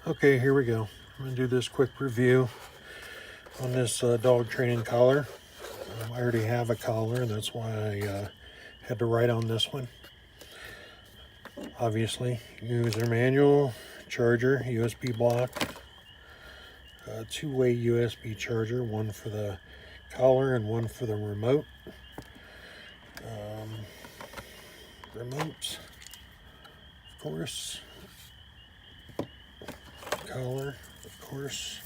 Okay, here we go. I'm going to do this quick review on this dog training collar. I already have a collar, that's why I had to write on this one. Obviously, user manual, charger, USB block, two-way USB charger, one for the collar and one for the remote. Remote, of course. Collar, of course.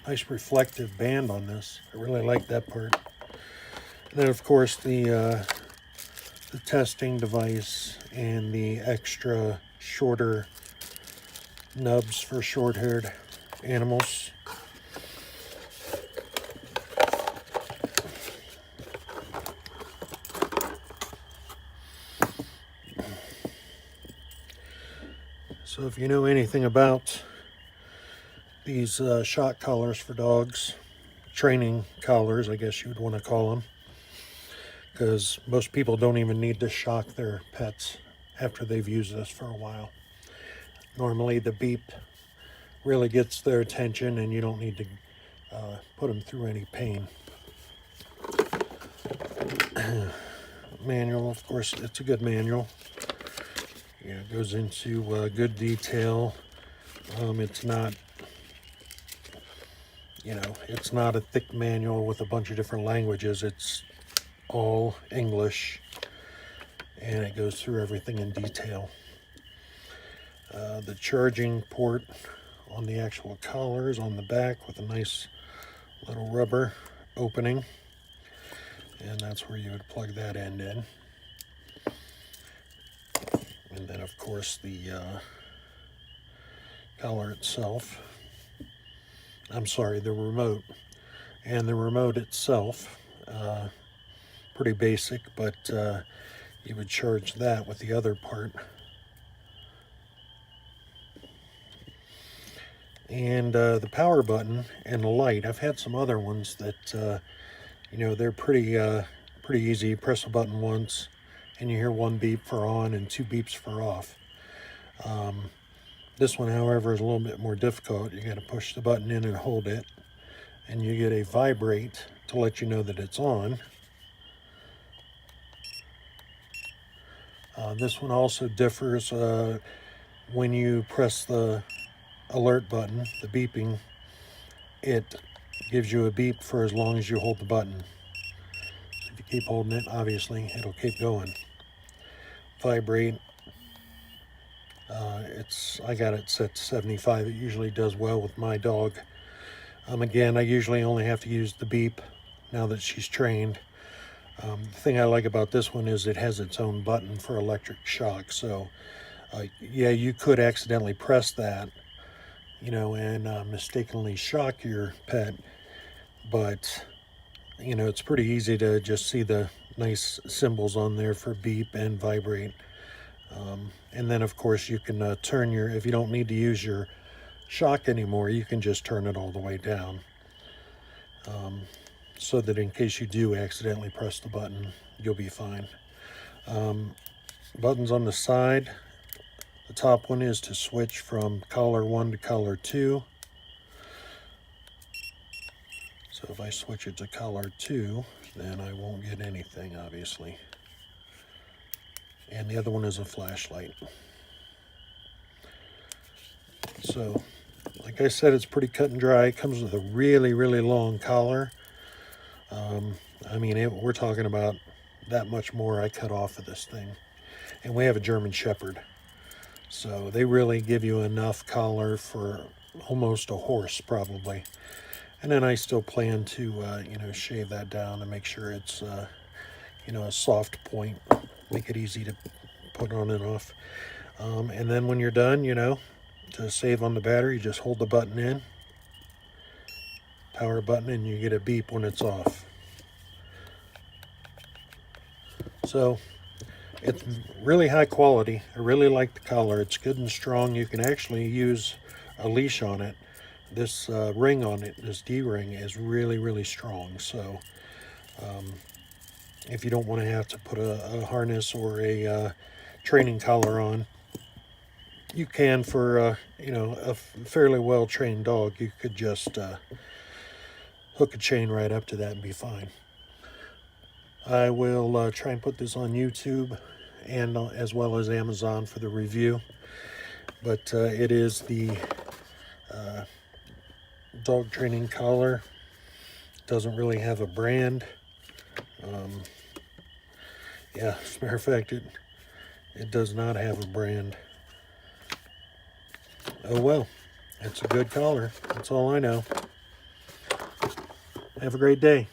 Nice reflective band on this. I really like that part. And then, of course, the testing device and the extra shorter nubs for short-haired animals. So if you know anything about these shock collars for dogs, training collars, I guess you would want to call them, because most people don't even need to shock their pets after they've used this for a while. Normally the beep really gets their attention and you don't need to put them through any pain. Manual, of course, it's a good manual. Yeah, it goes into good detail. It's not, it's not a thick manual with a bunch of different languages. It's all English, and it goes through everything in detail. The charging port on the actual collar is on the back with a nice little rubber opening, and that's where you would plug that end in. And then, of course, the collar itself. I'm sorry, the remote. And the remote itself, pretty basic, but you would charge that with the other part. And the power button and the light. I've had some other ones that, they're pretty easy. You press a button once, and you hear one beep for on and two beeps for off. This one, however, is a little bit more difficult. You got to push the button in and hold it, and you get a vibrate to let you know that it's on. This one also differs when you press the alert button, the beeping, it gives you a beep for as long as you hold the button. If you keep holding it, obviously, it'll keep going. Vibrate, I got it set to 75. It usually does well with my dog. Again, I usually only have to use the beep now that she's trained. The thing I like about this one is it has its own button for electric shock. So, yeah, you could accidentally press that, and mistakenly shock your pet. But, it's pretty easy to just see the nice symbols on there for beep and vibrate. And then, of course, you can turn if you don't need to use your shock anymore, you can just turn it all the way down. So that in case you do accidentally press the button, you'll be fine. Buttons on the side. The top one is to switch from collar 1 to collar 2. So if I switch it to collar 2, then I won't get anything, obviously. And the other one is a flashlight. So, like I said, it's pretty cut and dry. It comes with a really, really long collar. We're talking about that much more I cut off of this thing. And we have a German Shepherd. So they really give you enough collar for almost a horse, probably. And then I still plan to, shave that down and make sure it's, a soft point. Make it easy to put on and off. And then when you're done, to save on the battery, you just hold the button in, power button, and you get a beep when it's off. So it's really high quality. I really like the collar. It's good and strong. You can actually use a leash on it. This ring on it, this D-ring, is really, really strong. So if you don't want to have to put a harness or a training collar on, you can for, you know, a fairly well-trained dog. You could just hook a chain right up to that and be fine. I will try and put this on YouTube and as well as Amazon for the review. But it is the dog training collar. Doesn't really have a brand. Yeah, as a matter of fact, it does not have a brand. Oh well, it's a good collar. That's all I know. Have a great day.